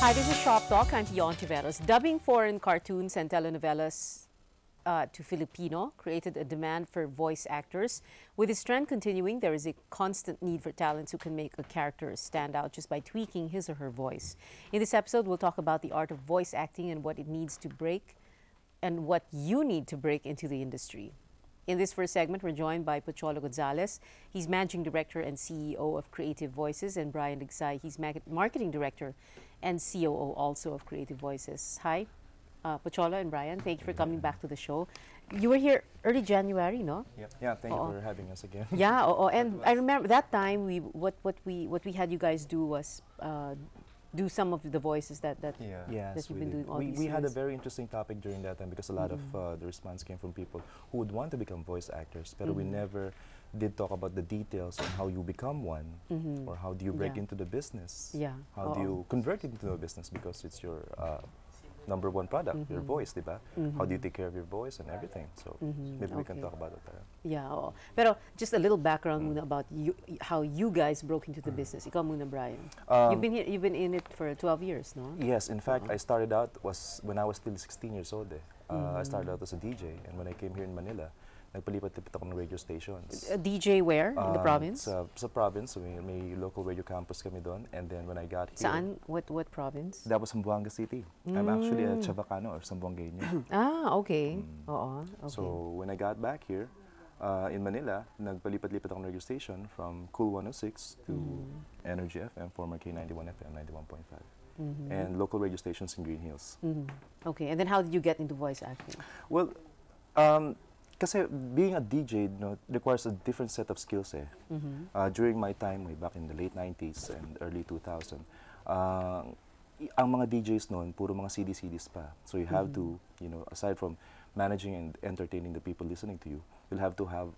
Hi, this is Shop Talk. I'm Pion Tiveros. Dubbing foreign cartoons and telenovelas to Filipino created a demand for voice actors. With this trend continuing, there is a constant need for talents who can make a character stand out just by tweaking his or her voice. In this episode, we'll talk about the art of voice acting and what it needs to break and what you need to break into the industry. In this first segment, we're joined by Pocholo Gonzalez. He's Managing Director and CEO of Creative Voices, and Brian Ligsay. He's Marketing Director and COO also of Creative Voices. Hi, Pocholo and Brian. Thank you for coming back to the show. You were here early January, no? Yep. Yeah, thank you for having us again. Yeah, and I remember that time what we had you guys do was do some of the voices that Yes, you've been doing all these we years. had a very interesting topic during that time because a lot of the response came from people who would want to become voice actors, but we never did talk about the details on how you become one or how do you break into the business. Yeah. How do you convert it into a business because it's your number one product, your voice, diba? How do you take care of your voice and everything? So maybe we can talk about it. Yeah, oo. Pero just a little background muna about you, how you guys broke into the business. Ikaw muna, Brian. You've been in it for 12 years, no? Yes, in fact, I started out when I was still 16 years old. I started out as a DJ, and when I came here in Manila, nagpalipat-lipat ako ng radio stations. A DJ where? In the province? Sa province, may local radio campus kami doon, and then when I got here... Saan? What province? That was Zamboanga City. I'm actually a Chavacano or Zamboangueño. Ah, okay. Oo, okay. So when I got back here, in Manila, nagpalipat-lipat ako ng radio station from Cool 106 to Energy FM, former K91 FM, 91.5. And local radio stations in Green Hills. Okay, and then how did you get into voice acting? Well, kasi being a DJ requires a different set of skills. During my time, way back in the late 90s and early 2000, ang mga DJs noon, puro mga CDs pa. So you have to, aside from managing and entertaining the people listening to you, you'll have to have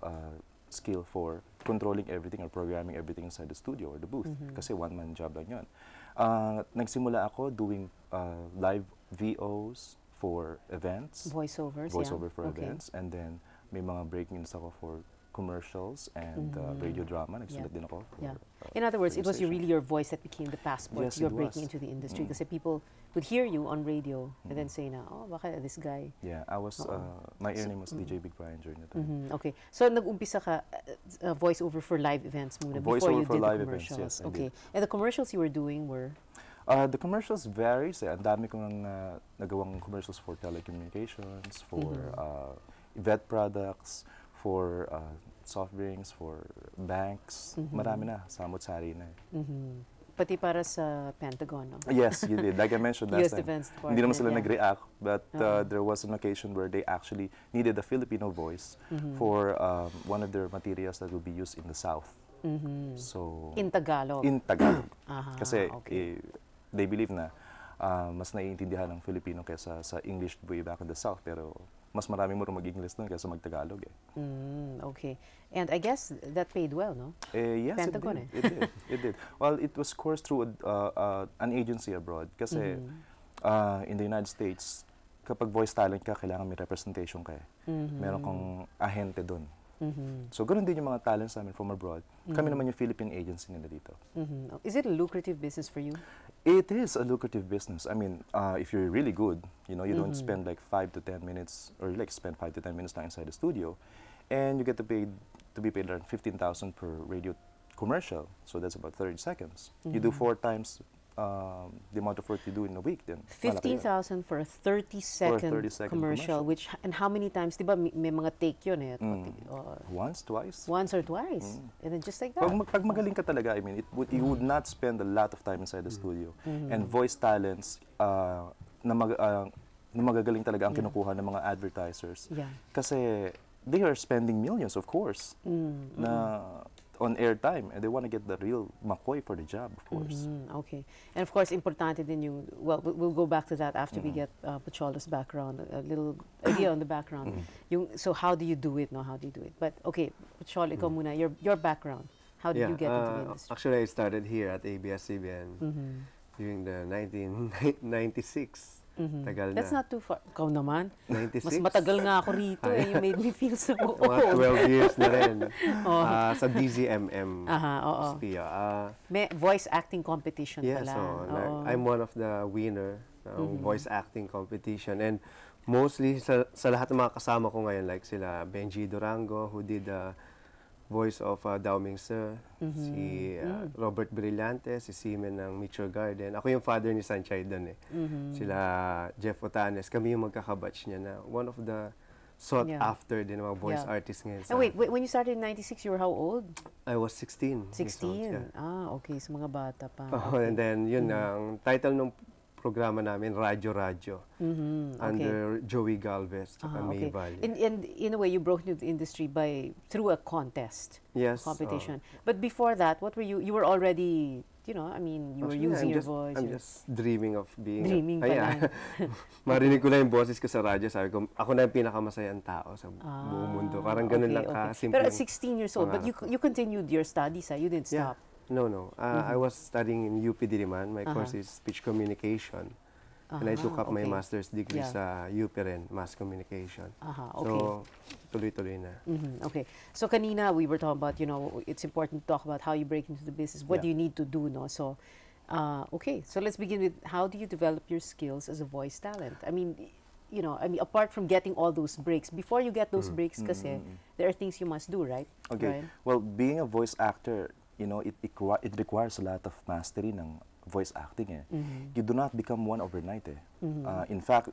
skill for controlling everything or programming everything inside the studio or the booth. Kasi one-man job lang yun. Nagsimula ako doing live VOs for events. Voiceover For events. And then may mga break-ins ako for commercials and radio drama. Nagsulat din ako. For, in other words, it was really your voice that became the passport. Yes, You're breaking into the industry kasi people would hear you on radio and then say na, oh, baka this guy. Yeah, I was, my name was DJ BigBrian during the time. Okay. So, nag-umpisa ka voiceover for live events muna before you did the commercials. Events, yes, okay. And the commercials you were doing were? The commercials varies. Ang dami kong nagawang commercials for telecommunications, for vet products, for soft drinks, for banks. Marami na, samot-sari na. Pati para sa Pentagon, no? Yes, you did. Like I mentioned last time, hindi naman sila nag-react, but there was an occasion where they actually needed a Filipino voice for one of their materials that will be used in the South. So in Tagalog? In Tagalog. Kasi they believe na mas naiintindihan ng Filipino kaysa sa English way back in the South, pero mas marami mo rin mag-English doon kaysa mag-Tagalog. Okay. And I guess that paid well, no? Yes, Pentagon, it did. Well, it was coursed through an agency abroad kasi in the United States, kapag voice talent ka, kailangan may representation ka. Meron kang ahente doon. So, ganun din yung mga talents namin from abroad. Kami naman yung Philippine agency nila dito. Is it a lucrative business for you? It is a lucrative business. I mean, if you're really good, you don't spend like 5 to 10 minutes, or like spend 5 to 10 minutes lang inside the studio, and you get to be paid around 15,000 per radio commercial. So that's about 30 seconds. You do 4 times the amount of work you do in a week, then 15,000 for a 30-second commercial, which, and how many times, di ba, may mga take yun eh? Once, twice. Once or twice. And then just like that. Pag magaling ka talaga, I mean, you would not spend a lot of time inside the studio. And voice talents na magagaling talaga ang kinukuha ng mga advertisers. Kasi they are spending millions, of course, na on airtime, and they want to get the real McCoy for the job, of course. Okay. And of course, importante din yung, well, we'll go back to that after we get Pocholo's background, a little idea on the background. So how do you do it, no? How do you do it? But okay, Pocholo, ikaw muna, your background. How did you get into the industry? Actually, I started here at ABS-CBN during the 1996. Tagal That's na. not too far. Ikaw naman. 96? Mas matagal nga ako rito eh. You made me feel so Mga old. 12 years na rin. Oh. Sa DZMM. Aha, oo. SPIA. May voice acting competition Yes, pala. so Oo. I'm one of the winner ng voice acting competition. And mostly sa lahat ng mga kasama ko ngayon, like sila Benji Durango, who did the voice of Dao Ming Sir, si Robert Brillante, si Simen ng Mitchell Garden. Ako yung father ni Sanchay doon eh. Sila Jeff Otanes. Kami yung magkakabatch niya na one of the sought after din mga voice artists ngayon. And wait, when you started in 96, you were how old? I was 16. 16? Ah, okay. So mga bata pa. And then yun ang title ng programa namin, Radyo. Under Joey Galvez at May Valle. And in a way, you broke into the industry through a contest. Yes. Competition. But before that, what were you? You were already, you know, I mean, you were using your voice. I'm just dreaming of being... Dreaming pala. Marinig ko lang yung boses ko sa radyo. Sabi ko, ako na yung pinakamasayang tao sa buong mundo. Parang ganun lang kasimple. Pero at 16 years old, but you continued your studies, you didn't stop. No. I was studying in UP Diliman. My course is speech communication. And I took up my master's degree sa UP rin, mass communication. So, tuloy-tuloy na. Okay. So, kanina, we were talking about, you know, it's important to talk about how you break into the business. What do you need to do, no? So, okay. So, let's begin with how do you develop your skills as a voice talent? I mean, you know, apart from getting all those breaks, before you get those breaks, kasi there are things you must do, right? Okay. Right? Well, being a voice actor, you know, it requires a lot of mastery ng voice acting. You do not become one overnight. In fact,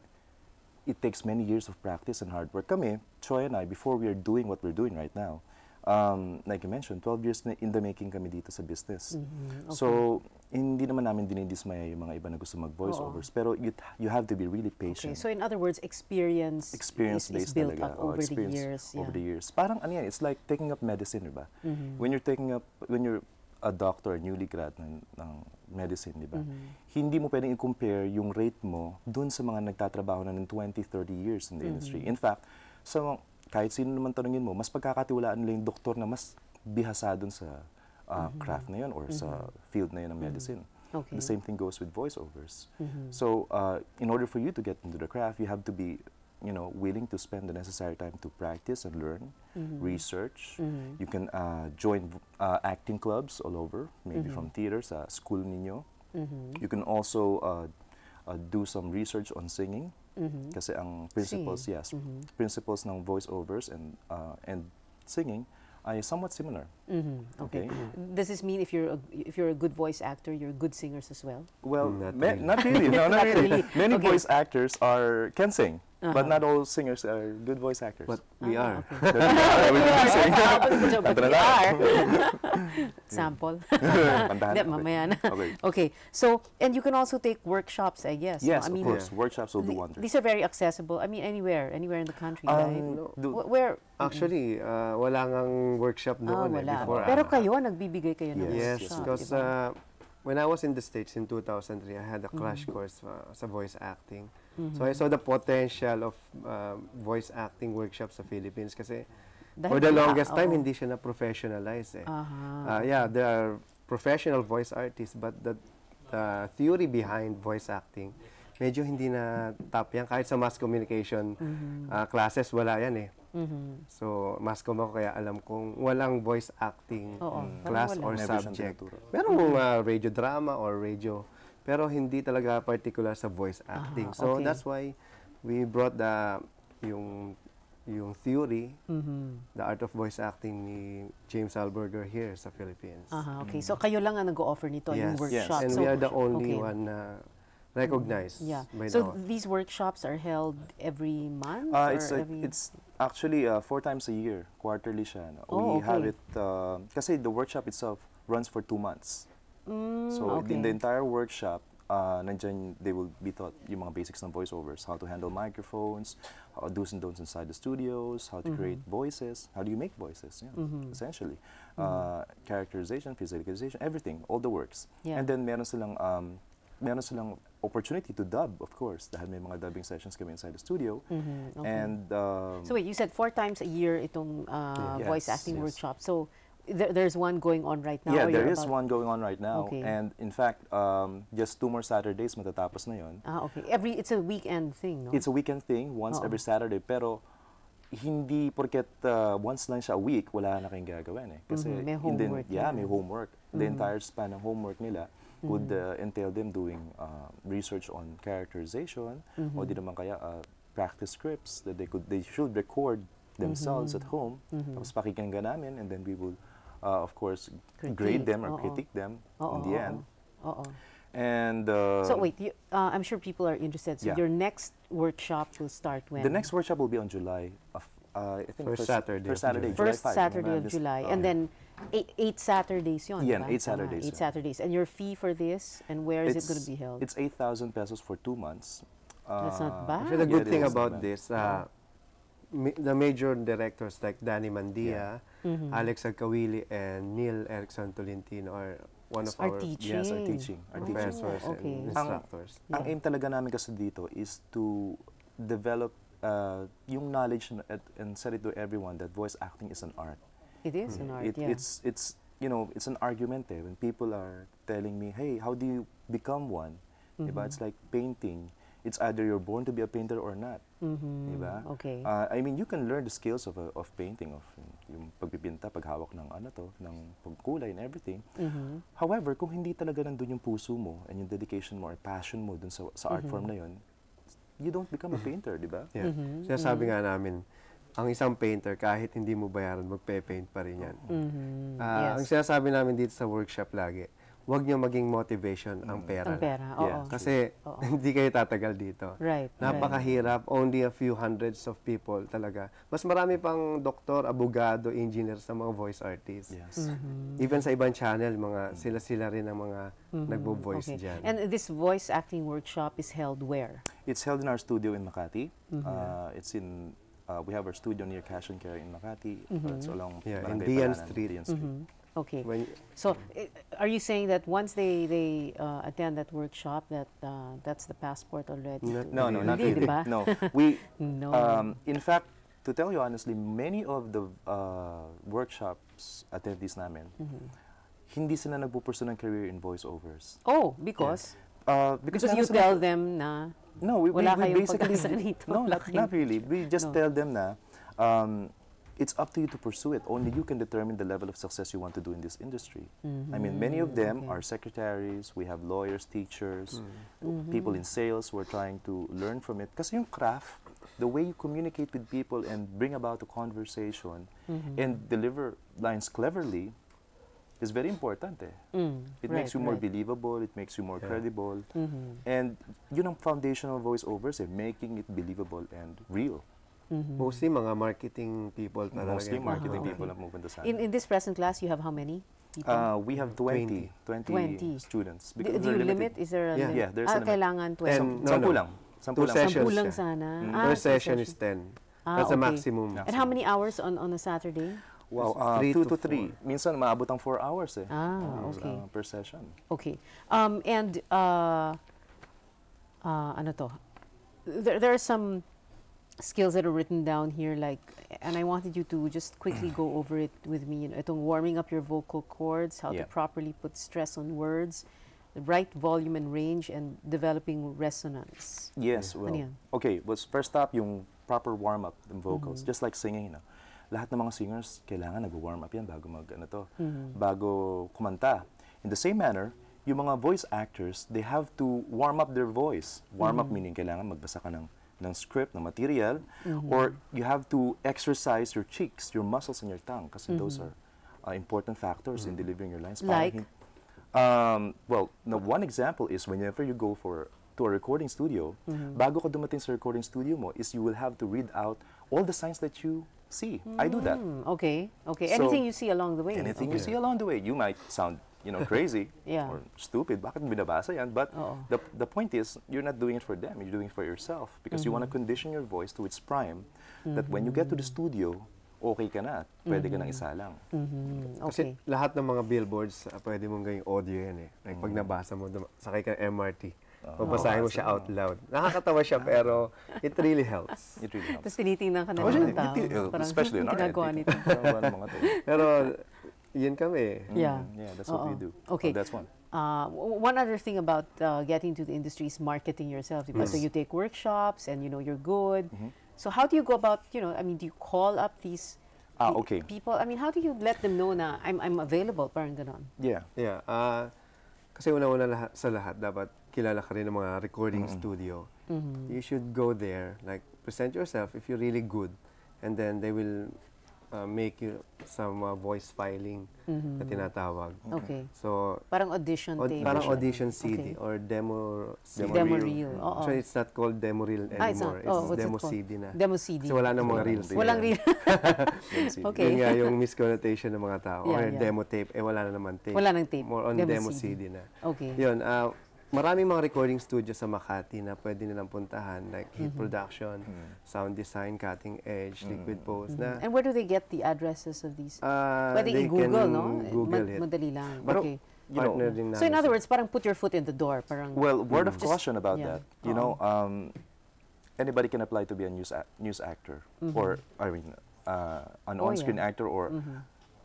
it takes many years of practice and hard work. Kami, Troy and I, before we are doing what we're doing right now, like you mentioned, 12 years na in the making kami dito sa business. So, hindi naman namin dinidismaya yung mga iba na gusto mag-voiceovers. Pero you have to be really patient. Okay. So, in other words, experience is built up over the years. Over the years. Parang ano yan, it's like taking up medicine, diba? When you're a doctor, newly grad ng medicine, di ba? Hindi mo pwedeng i-compare yung rate mo dun sa mga nagtatrabaho na ng 20, 30 years in the industry. In fact, kahit sino naman tanungin mo, mas pagkakatiwalaan nila yung doktor na mas bihasa dun sa craft na yun or sa field na yun ng medicine. Okay. The same thing goes with voiceovers. So, in order for you to get into the craft, you have to be willing to spend the necessary time to practice and learn, research. You can join acting clubs all over, maybe from theater sa school ninyo. You can also do some research on singing. Kasi ang principles, principles ng voiceovers and singing ay somewhat similar. Okay. Does this mean if you're a good voice actor, you're good singers as well? Well, not really. No, not really. Many Okay. voice actors can sing, but not all singers are good voice actors. But we are. But we are. Sample. Hindi, mamaya na. Okay. So, and you can also take workshops, I guess. Yes, I mean, of course. Workshops will do wonders. these are very accessible. I mean, anywhere in the country, right? Where? Actually, wala ngang workshop noon Wala. before. Pero kayo, nagbibigay kayo ng Yes, workshop, because diba? when I was in the States in 2003, I had a crash course sa voice acting. So I saw the potential of voice acting workshops sa Philippines kasi for the longest time, hindi siya na-professionalize. Yeah, there are professional voice artists, but the theory behind voice acting, medyo hindi na top yan. Kahit sa mass communication classes, wala yan eh. So, mass comm ako kaya alam kong walang voice acting class or subject. Merong radio drama or radio, pero hindi talaga particular sa voice acting. So, that's why we brought yung theory, the art of voice acting ni James Alberger here sa Philippines. Okay. So, kayo lang ang nag-o-offer nito, yung workshop. And so, we are the only one na recognized by So, the these workshops are held every month? It's actually 4 times a year, quarterly siya. We have it, kasi the workshop itself runs for 2 months. So, in the entire workshop, nandyan, they will be taught yung mga basics ng voiceovers, how to handle microphones, do's and don'ts inside the studios, how to create voices, how do you make voices, essentially. Characterization, physicalization, everything, all the works. And then meron silang opportunity to dub, of course, dahil may mga dubbing sessions kami inside the studio. And so wait, you said 4 times a year itong voice acting workshop. So there's one going on right now? Yeah, or there you're is about- one going on right now. Okay. And in fact, just 2 more Saturdays matatapos na yun. Okay. It's a weekend thing, no? It's a weekend thing, once every Saturday. Pero hindi porket once lang siya a week, wala na kayong gagawin eh. Kasi May and then, homework yeah, yan. may homework. The entire span ng homework nila would entail them doing research on characterization o di naman kaya practice scripts that they should record themselves at home. Tapos pakikinggan namin and then we will, of course, grade them or critique them in the end. And So wait, I'm sure people are interested. So Yeah. your next workshop will start when? the next workshop will be on July of, I think First Saturday First of Saturday, July. First July 5. Saturday of July. And then eight Saturdays yun, Yeah, diba? 8 Saturdays Eight yun. Saturdays. And your fee for this, and where is it going to be held? It's 8,000 pesos for 2 months. That's not bad. Actually, the Yeah, good it thing is, about man. this, the major directors like Danny Mandia, Alex Agkawili, and Neil Erickson Tolentino are one of Are our teaching. Yes, our teaching. Our teaching. professors okay. and instructors. Ang aim talaga namin kasi dito is to develop yung knowledge and set it to everyone that voice acting is an art. It is an art, yeah. It's you know, it's an argument eh. When people are telling me, hey, how do you become one? Diba? It's like painting. It's either you're born to be a painter or not. Diba? Okay. I mean, you can learn the skills of painting, of yung pagpipinta, paghawak ng ng pagkulay and everything. However, kung hindi talaga nandun yung puso mo and yung dedication mo or passion mo dun sa art form na yun, you don't become a painter, diba? Yeah. Sinasabi nga namin, ang isang painter, kahit hindi mo bayaran, magpe-paint pa rin yan. Ang Yes. sinasabi namin dito sa workshop lagi, huwag niyo maging motivation ang pera. Ang pera, oo. Yeah. Kasi hindi kayo tatagal dito. Right. Napakahirap. Only a few hundreds of people talaga. Mas marami pang doktor, abogado, engineer sa mga voice artists. Yes. Even sa ibang channel, mga sila-sila rin ang mga nagbo-voice Okay. dyan. And this voice acting workshop is held where? It's held in our studio in Makati. It's in we have our studio near Cash and Carry in Makati. It's along Yeah, in Barangay Dian Palanan, Street. Dian Street. Okay. When, So, are you saying that once they attend that workshop, that's the passport already? No, no, not Hindi, really. diba? No, we. No. In fact, to tell you honestly, many of the workshops attendees namin, hindi sila nagpupursue ng career in voiceovers. Oh, because? Because meron you silang- tell them na No, we wala kayong basically pag-asa rito. no, Wala not really. We just No. tell them na it's up to you to pursue it. Only you can determine the level of success you want to do in this industry. I mean, many of them are secretaries. We have lawyers, teachers, people in sales who are trying to learn from it. Kasi yung craft, the way you communicate with people and bring about a conversation and deliver lines cleverly is very important eh. It makes you more believable, it makes you more credible. And yun ang foundational voiceovers eh, making it believable and real. mostly mga marketing people talaga. Mostly yung marketing mga- people ang pupunta sa in this present class, you have how many people? we have 20 20. students. Do because you we're limit? limited. Is there a Yeah. limit? Yeah, there's a limit. Kailangan 20. And- No, Sampu no. lang. Sampu 2 lang. sessions. Sampu lang siya. sana. Per two session is sessions. 10. Ah, That's the okay. maximum. And how many hours on a Saturday? Wow, Three 2 to to 3. Minsan maabot ang 4 hours eh. Okay. Per session. Okay. And ano to? There are some skills that are written down here, like, and I wanted you to just quickly go over it with me. You know, itong warming up your vocal cords, how to Yeah. properly put stress on words, the right volume and range, and developing resonance. Yes, Ano well. yan? Okay, was first up yung proper warm-up ng vocals. Just like singing, no? Lahat ng mga singers, kailangan nag-warm up yan bago bago kumanta. In the same manner, yung mga voice actors, they have to warm up their voice. Warm up meaning kailangan magbasa ka ng script, ng material, or you have to exercise your cheeks, your muscles, and your tongue, kasi those are important factors in delivering your lines. Like? Well, one example is whenever you go to a recording studio, bago ka dumating sa recording studio mo, is you will have to read out all the signs that you see. I do that. Okay. Okay. So, Anything you see along the way. Anything you see along the way. You might sound, crazy Yeah. or stupid. Bakit mo binabasa yan? But the point is, you're not doing it for them. You're doing it for yourself because you want to condition your voice to its prime that when you get to the studio, okay ka na. Pwede ka nang isalang. Kasi Okay. lahat ng mga billboards, pwede mong gawing audio yan eh. Like pag nabasa mo, sakay ka ng MRT, babasahin mo siya out loud. Nakakatawa siya pero it really helps. It really helps. Tapos tinitingnan ka na Oh, ng yeah, tao. Parang, especially in our ginagawa end, nito. ginagawa ng mga to. Pero yun kami. Yeah. Yeah, that's what we do. Okay. That's one. One other thing about getting to the industry is marketing yourself. Because so you take workshops and you know you're good. So how do you go about, you know, I mean, do you call up these Okay. people? I mean, how do you let them know na I'm available? Parang ganon. Yeah. Yeah. Kasi una-una sa lahat, dapat kilala ka rin ng mga recording studio. You should go there, like, present yourself if you're really good. And then they will make you some voice filing na tinatawag. Okay. So, Parang audition tape. parang audition CD Okay. or demo CD. Demo reel. Oo. Actually, it's not called demo reel Ah, it's anymore. not. Oh, It's what's it demo called? CD na. Demo CD. Kasi wala nang mga reels. Walang reel. Okay. Yun nga yung misconnotation ng mga tao. Yeah, Or yeah. demo tape. Wala na naman tape. Wala nang tape. More on Demo demo CD. CD na. Okay. Yun. Maraming mga recording studio sa Makati na pwede nilang puntahan. Like Hit Production, Sound Design, Cutting Edge, Liquid Pose. Na, And where do they get the addresses of these? Pwede they i-Google, can no? Google it. Madali lang. Pero, Okay. you know, Partner din So in namin other sila. words, parang put your foot in the door. Parang, well, word of Just- caution about yeah. that. You know, anybody can apply to be a news actor, or I mean, an Oh, on-screen yeah. actor or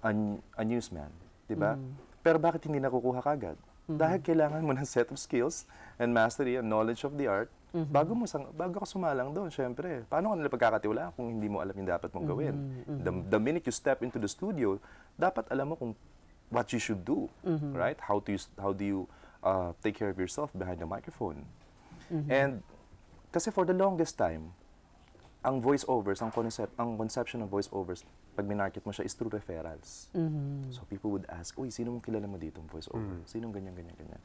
a newsman, di ba? Pero bakit hindi nakukuha kagad? Dahil kailangan mo ng set of skills and mastery and knowledge of the art bago ka sumalang doon. Syempre, paano ka nila pagkakatiwalaan kung hindi mo alam yung dapat mong gawin? The minute you step into the studio, dapat alam mo kung what you should do, right? How do you take care of yourself behind the microphone? And kasi for the longest time, ang voiceovers, ang conception ng voiceovers, pag minarket mo siya is through referrals. So people would ask, uy, sino mong kilala mo dito voiceover? Sinong ganyan, ganyan, ganyan.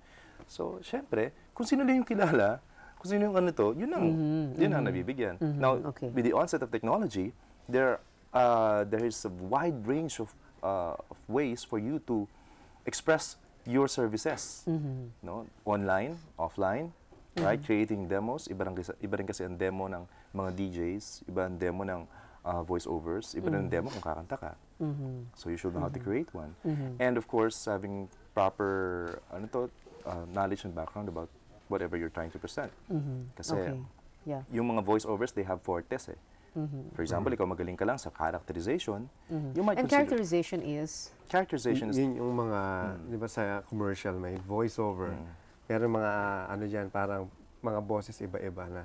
So, syempre, kung sino lang yung kilala, kung sino yung ano to, yun ang nabibigyan. Now, Okay. with the onset of technology, there is a wide range of ways for you to express your services. No? Online, offline, right? Creating demos. Iba rin kasi ang demo ng mga DJs, iba ang demo ng voiceovers, iba rin ang demo kung kakanta ka. So you should know how to create one. And of course, having proper knowledge and background about whatever you're trying to present. Kasi okay. Yeah. yung mga voiceovers, they have fortes eh. For example, ikaw magaling ka lang sa characterization, you might And consider... characterization is? Characterization is... Yun yung mga, di ba sa commercial may voiceover. Pero mga ano dyan, parang mga boses iba-iba na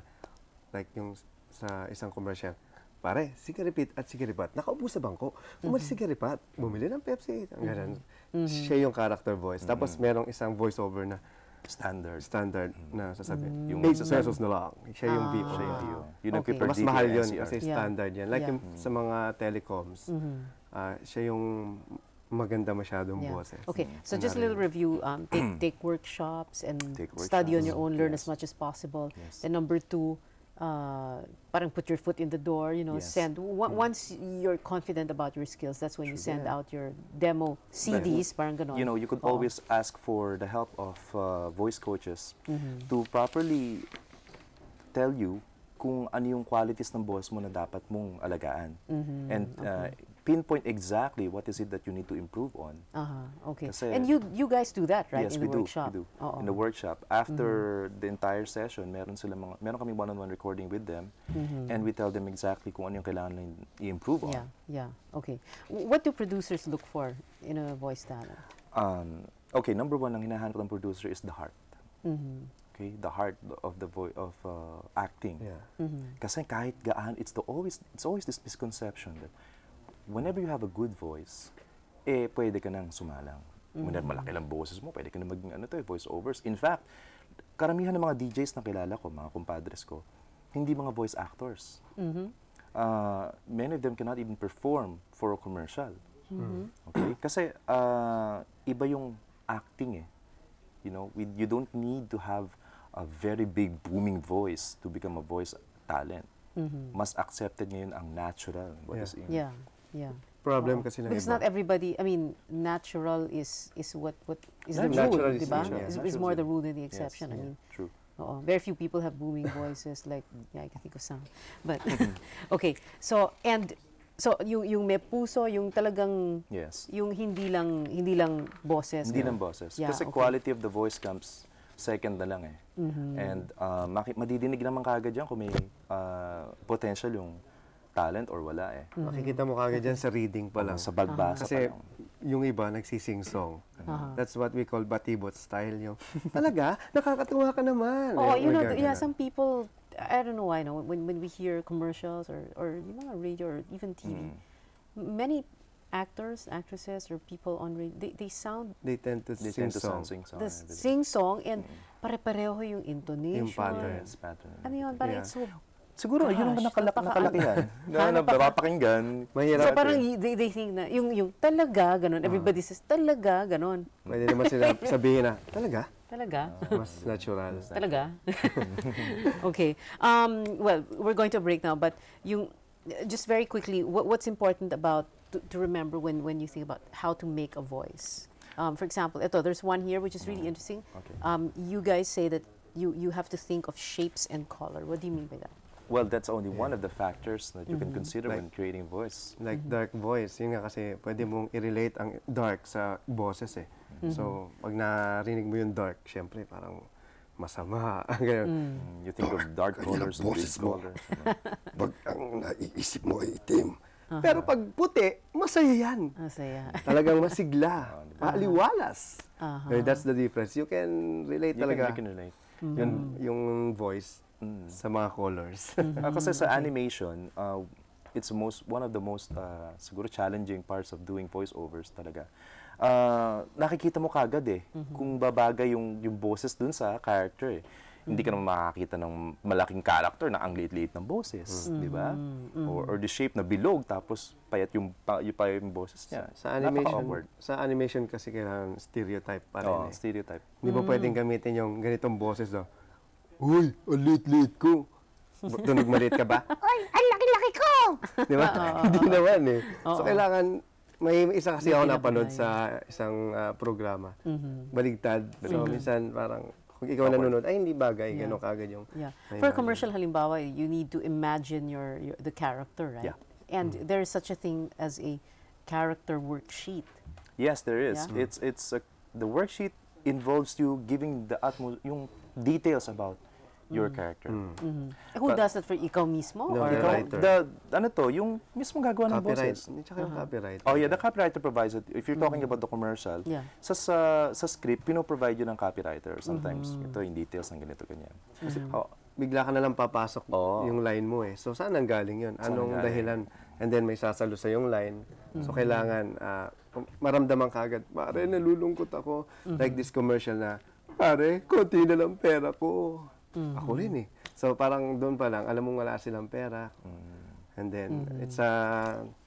like yung sa isang commercial. Pare, sige-repeat at sige-repat. Nakaupo sa bangko. Umalis sige-repat. Bumili ng Pepsi. Ang ganun. Siya yung character voice. Tapos merong isang voiceover na standard na sasabihin. Yung 8 pesos na lang. Siya yung VO. Yun ang Okay. per Mas DK mahal yun NCR. kasi Yeah. standard yan. Like Yeah. yung sa mga telecoms, siya yung maganda masyadong Yeah. boses. Okay, so just a little review. Take workshops and Take study on workshops, your own, learn yes. as much as possible. Yes. And number 2, parang put your foot in the door, you know, Yes. send. Once you're confident about your skills, that's when you send out your demo CDs, parang ganon. You know, you could Oo. always ask for the help of voice coaches to properly tell you kung ano yung qualities ng boss mo na dapat mong alagaan. And pinpoint exactly what is it that you need to improve on. Okay. Kasi- And you guys do that, right? Yes, in we the do. workshop. We do. Oo. In the workshop, after the entire session, meron kami one-on-one recording with them, and we tell them exactly kung ano yung kailangan nilang i-improve on. Yeah. Okay. What do producers look for in a voice talent? Okay, number 1 ang hinahanap ng producer is the heart. Okay, the heart of the acting. Yeah. Kasi kahit gaan, it's always this misconception that whenever you have a good voice, pwede ka nang sumalang. Whenever malaki lang boses mo, pwede ka na maging voice-overs. In fact, karamihan ng mga DJs na kilala ko, mga kumpadres ko, hindi mga voice actors. Many of them cannot even perform for a commercial. Okay? Kasi iba yung acting eh. You know, you don't need to have a very big booming voice to become a voice talent. Mas accepted ngayon ang natural. What is in. Yeah. Problem kasi ng Because iba. not everybody, I mean, natural is what is the Natural rule, is diba? usual. Is Natural more is the rule than the exception. I mean, True. very few people have booming voices like, I can think of some. But, okay. So yung may puso, yung talagang, Yes. yung hindi lang boses. Hindi ng boses. Yeah, Kasi okay. quality of the voice comes second na lang eh. And madidinig naman kaagad yan kung may potential yung talent or wala eh. Makikita mo kagad dyan sa reading pa lang. Sa pagbasa Kasi pa lang. yung iba nagsising-song. That's what we call batibot style. Yung, talaga? Nakakatuwa ka naman. Oh, Eh, you know, magagana. yeah, some people, I don't know why, no, when we hear commercials or yung mga radio or even TV, many actors, actresses, or people on radio, they sound They tend to They sing tend to song. sing song. the sing-song and pare-pareho yung intonation. Yung pattern. Yes, pattern. Ano yun, parang Yeah. it's so... Siguro, yun ang Gosh, nakalakihan. Na napapakinggan. Mahirap. So parang they think na, yung talaga, ganun, everybody says, talaga, ganun. Pwede naman sila sabihin na, talaga? Talaga? Mas natural. Talaga? Okay. Well, we're going to break now, but yung, just very quickly, what's important about, to remember when you think about how to make a voice? For example, there's one here which is really interesting. Okay. You guys say that you have to think of shapes and color. What do you mean by that? Well, that's only one of the factors that you can consider Like- when creating voice. Like dark voice, yun nga kasi pwede mong i-relate ang dark sa boses eh. So, pag narinig mo yung dark, syempre parang masama. Ganun. You think of dark colors and big boses mo. colors. Pag ang naiisip mo ay itim, Pero pag puti, masaya yan. Masaya. Talagang masigla, maaliwalas. Uh-huh. That's the difference. You can relate talaga You can relate. yung voice sa mga colors. Kasi sa animation, it's one of the most siguro challenging parts of doing voiceovers talaga. Nakikita mo kagad eh kung babagay yung boses dun sa character eh. Hindi ka naman makakita ng malaking character na ang liit-liit ng boses, di ba? Or the shape na bilog tapos payat yung boses niya. Napaka-awkward. Sa animation kasi kailangan stereotype pa rin Oo, eh. stereotype. Hindi mo pwedeng gamitin yung ganitong boses do. Uy, ang liit-liit ko. Tunog maliit ka ba? Uy, ang laki-laki ko! Di ba? Hindi naman eh. So kailangan, may isa kasi ako napanood sa isang programa. Baligtad. So minsan parang, kung ikaw nanonood, ay hindi bagay, gano'n kagad yung... Yeah. may For a mga- commercial, halimbawa, you need to imagine the character, right? Yeah. And there is such a thing as a character worksheet. Yes, there is. Yeah. The worksheet involves you giving the utmost yung details about your character. Who does that for ikaw mismo? No, or the writer. Yung mismo gagawa ng Copyright. boses. Tsaka yung copyright. Oh yeah, the copywriter provides it. If you're talking about the commercial, Yeah. sa script, pino-provide yun ng copywriter. Sometimes, ito yung details ng ganito, ganyan. Oh, Bigla ka na lang papasok Oo. yung line mo eh. So, saan ang galing yun? Saan Anong ang galing? dahilan? And then, may sasalo sa yung line. So, kailangan maramdaman ka agad, pare, nalulungkot ako. Like this commercial na, pare, konti na lang pera ko. Ako rin eh. So, parang doon pa lang, alam mong wala silang pera. And then, it's a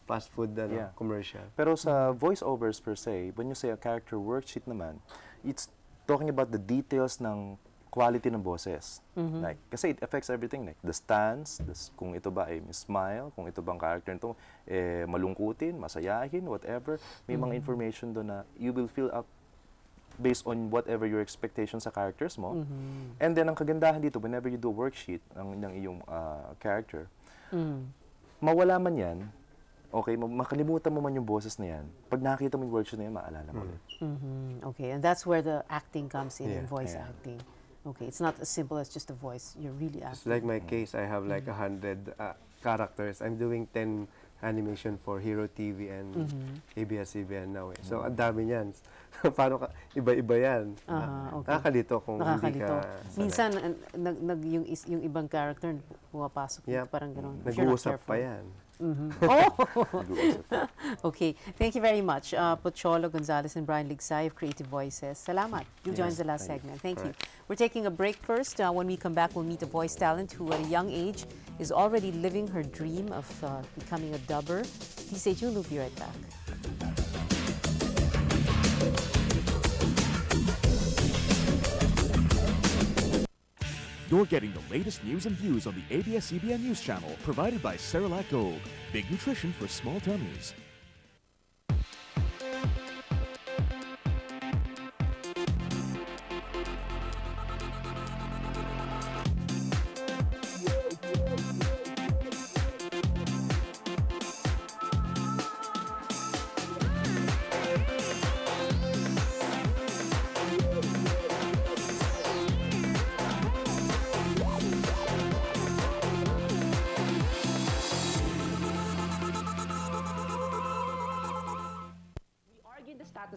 fast food Yeah. commercial. Pero sa voiceovers per se, when you say a character worksheet naman, it's talking about the details ng quality ng boses. Like, kasi it affects everything. Like, the stance, kung ito ba ay smile, kung ito bang character nito, malungkutin, masayahin, whatever. May mga information doon na you will fill up based on whatever your expectations sa characters mo. And then, ang kagandahan dito, whenever you do a worksheet ng iyong character, mawala man yan, okay, makalimutan mo man yung boses na yan, pag nakita mo yung worksheet na yan, maalala mo ulit. Okay, and that's where the acting comes in, Yeah. voice Yeah. acting. Okay, it's not as simple as just a voice. You're really It's acting. like my case, I have like 100 characters. I'm doing 10 animation for Hero TV and ABS-CBN now eh. So, ang dami niyan. Paano ka, iba-iba yan. Okay. Nakakalito kung hindi Nakakalito. ka sanay. Minsan, yung ibang character, pumapasok. Yeah. Parang gano'n. If you're not Nag-uusap careful. pa yan. Oh! Okay. Thank you very much. Pocholo Gonzalez and Brian Ligsay of Creative Voices. Salamat. You joined the last segment. Thank you. We're taking a break first. When we come back, we'll meet a voice talent who at a young age is already living her dream of becoming a dubber. Please stay tuned. We'll be right back. You're getting the latest news and views on the ABS-CBN News Channel, provided by Cerelac Gold. Big nutrition for small tummies.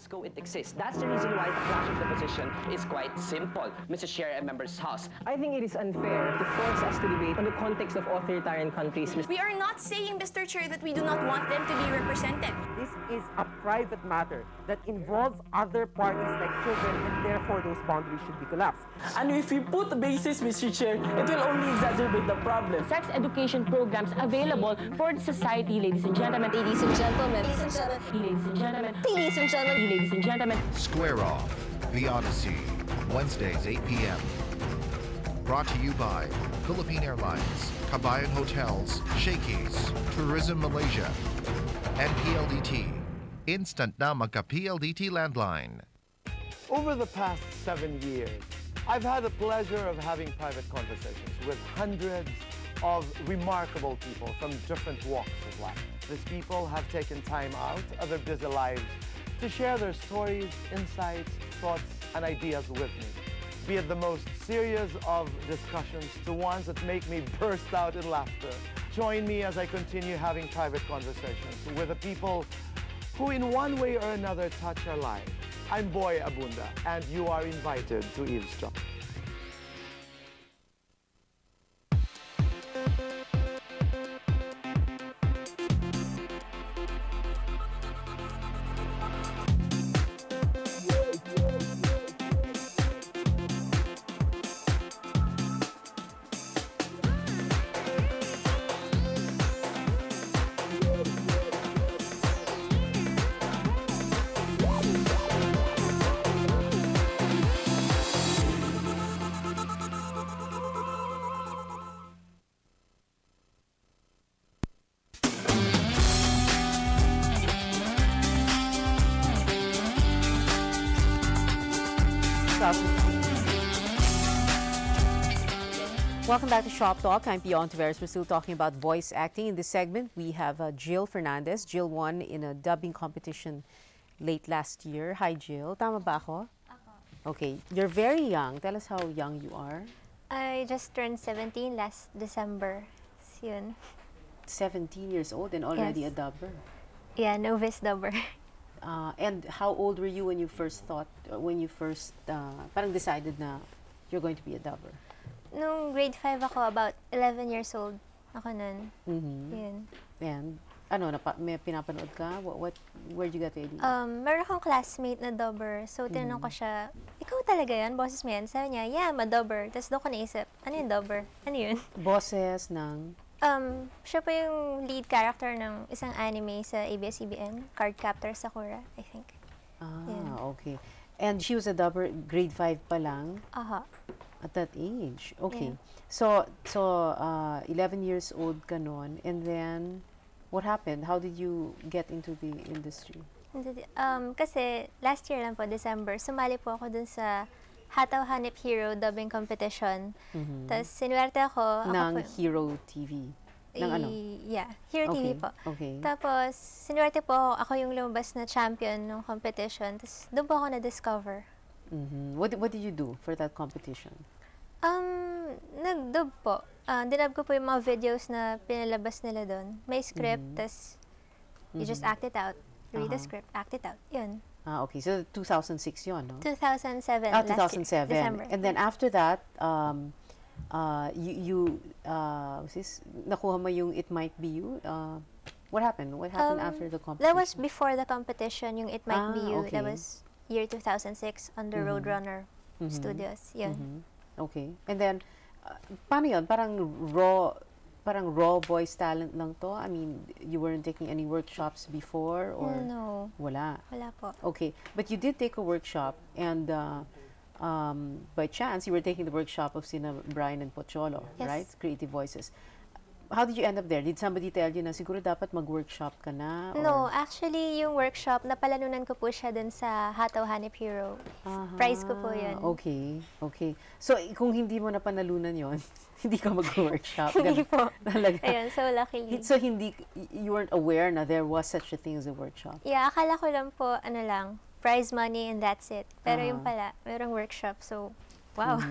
status quo, it exists. That's the reason why the clash of the position is quite simple, Mr. Chair and Members House. I think it is unfair to force us to debate on the context of authoritarian countries. We are not saying, Mr. Chair, that we do not want them to be represented. This is a private matter that involves other parties like children, and therefore those boundaries should be collapsed. And if we put the basis, Mr. Chair, it will only exacerbate the problem. Sex education programs available for the society, ladies and gentlemen. Ladies and gentlemen. Ladies and gentlemen. Ladies and gentlemen. Ladies and gentlemen. Ladies and gentlemen. Square Off, The Odyssey, Wednesdays, 8 p.m. Brought to you by Philippine Airlines, Kabayan Hotels, Shakey's, Tourism Malaysia, and PLDT. Instant na magka-PLDT landline. Over the past 7 years, I've had the pleasure of having private conversations with hundreds of remarkable people from different walks of life. These people have taken time out of their busy lives to share their stories, insights, thoughts, and ideas with me. Be it the most serious of discussions to ones that make me burst out in laughter. Join me as I continue having private conversations with the people who in one way or another touch our lives. I'm Boy Abunda, and you are invited to eavesdrop. Welcome back to Shop Talk. I'm Pio Ontiveros. We're still talking about voice acting. In this segment, we have Jill Fernandez. Jill won in a dubbing competition late last year. Hi, Jill. Tama ba ako? Okay. You're very young. Tell us how young you are. I just turned 17 last December. Yun. 17 years old and already Yes. a dubber. Yeah, novice dubber. And how old were you when you first parang decided na you're going to be a dubber? Nung grade 5 ako, about 11 years old ako nun. Yun. And ano, may pinapanood ka? Where'd you get the idea? Meron akong classmate na dubber. So, tinanong ko siya, ikaw talaga yan? Boses mo yan? Sabi niya, yeah, I'm a dubber. Tapos doon ko naisip, ano yung dubber? Ano yun? Boses ng? Siya po yung lead character ng isang anime sa ABS-CBN, Cardcaptor Sakura, I think. Okay. And she was a dubber, grade 5 pa lang? Aha. At that age. Okay. Yeah. So 11 years old ka noon, and then what happened? How did you get into the industry? Kasi last year lang po, December, sumali po ako dun sa Hataw Hanip Hero dubbing competition. Tapos sinuwerte ako. Ng Hero TV? Ng ano? Yeah, Hero TV po. Okay. Tapos sinuwerte po ako yung lumabas na champion ng competition. Tapos doon po ako na-discover. What did you do for that competition? Nag-dub po. Dinub ko po yung mga videos na pinalabas nila doon. May script, tas you just act it out. Read the script, act it out. Yun. Okay. So 2006 yun, no? 2007. 2007. December. And then after that, nakuha mo yung It Might Be You? What happened? What happened after the competition? That was before the competition, yung It Might Be You. Okay. That was year 2006 on the Roadrunner Studios. Yun. Okay. And then, paano yun? Parang raw voice talent lang to? I mean, you weren't taking any workshops before? Or No. Wala? Wala po. Okay. But you did take a workshop, and by chance, you were taking the workshop of sina Brian and Pocholo, Yes. right? Creative Voices. How did you end up there? Did somebody tell you na siguro dapat mag-workshop ka na? Or? No, actually, yung workshop, napalanunan ko po siya dun sa Hataw Hanip Hero. Prize ko po yun. Okay, okay. So, kung hindi mo napanalunan yon, hindi ka mag-workshop? Hindi po. Talaga? Ayun, so luckily. So, you weren't aware na there was such a thing as a workshop? Yeah, akala ko lang po, prize money and that's it. Pero yung pala, merong workshop, so Wow.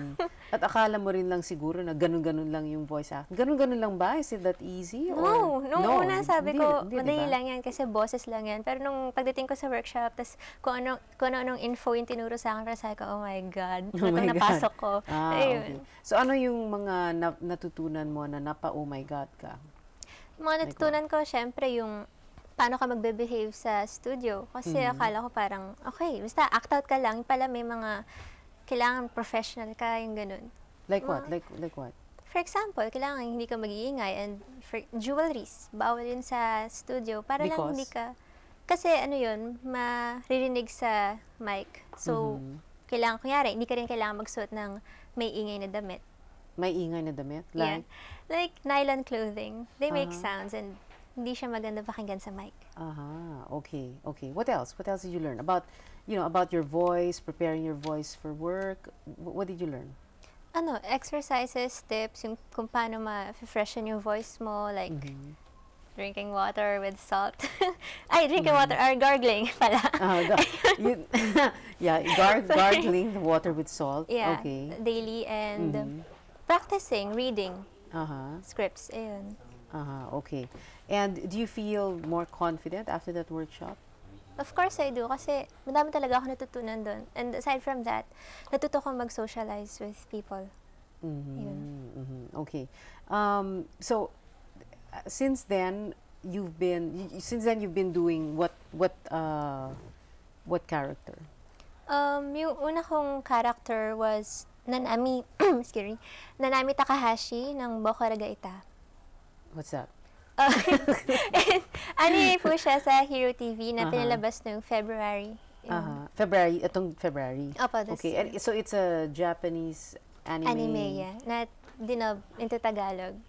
At akala mo rin lang siguro na ganun-ganun lang yung voice acting. Ganun-ganun lang ba? Is it that easy? No, nung una sabi ko, hindi, madali diba? lang yan kasi boses lang yan. Pero nung pagdating ko sa workshop, tas kung anong info yung tinuro sa akin, sabi ko, oh my God, Oh my God. napasok ko. Okay. So ano yung mga natutunan mo na napa-oh my God ka? Mga natutunan ko, syempre, yung paano ka magbe-behave sa studio. Kasi akala ko parang, okay, basta act out ka lang. Pala may mga kailangan professional ka, yung ganun. Like what? Like what? For example, kailangan hindi ka mag-iingay and jewelries, bawal yun sa studio. Para lang hindi ka, kasi ano yun, maririnig sa mic. So, kailangan, kunyari, hindi ka rin kailangan magsuot ng may ingay na damit. May ingay na damit? Like? Yeah. Like nylon clothing. They make sounds and hindi siya maganda pakinggan sa mic. Okay. What else? What else did you learn? About your voice, preparing your voice for work. What did you learn? Exercises, tips, yung kung paano ma-freshen yung voice mo, like drinking water with salt. Drinking water, or gargling pala. Gargling the water with salt. Yeah, okay. Daily and practicing, reading scripts. Ayun. Okay. And do you feel more confident after that workshop? Of course I do, kasi madami talaga ako natutunan doon. And aside from that, natuto ko mag-socialize with people. Okay. So, since then you've been doing what character? Yung una kong character was Nanami, Nanami Takahashi ng Boko Ragaita. What's that? Anime po siya sa Hero TV na pinalabas noong February. February, itong February. Opo, this okay, year. and so it's a Japanese anime. Anime, yeah. Na dinub into Tagalog.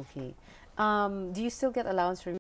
Okay. Do you still get allowance from